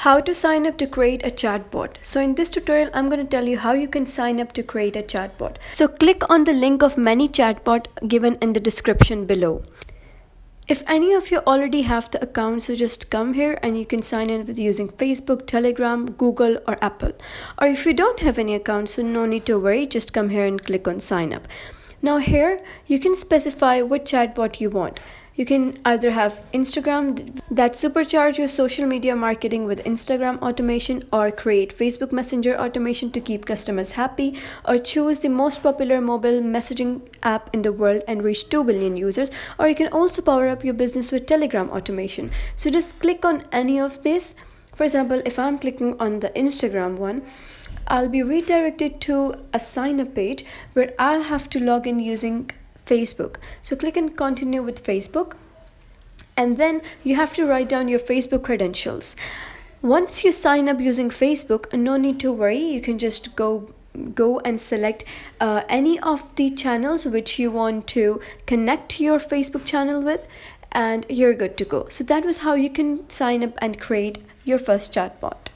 How to sign up to create a chatbot. So in this tutorial, I'm going to tell you how you can sign up to create a chatbot. So click on the link of many chatbot given in the description below. If any of you already have the account, so just come here and you can sign in with using Facebook, Telegram, Google or Apple. Or if you don't have any account, so no need to worry, just come here and click on sign up. Now here you can specify what chatbot you want. You can either have Instagram that supercharge your social media marketing with Instagram automation, or create Facebook Messenger automation to keep customers happy, or choose the most popular mobile messaging app in the world and reach 2 billion users, or you can also power up your business with Telegram automation. So just click on any of this. For example, if I'm clicking on the Instagram one, I'll be redirected to a sign up page where I'll have to log in using Facebook. So click and continue with Facebook, and then you have to write down your Facebook credentials. Once you sign up using Facebook, no need to worry, you can just go and select any of the channels which you want to connect your Facebook channel with, and you're good to go. So that was how you can sign up and create your first chatbot.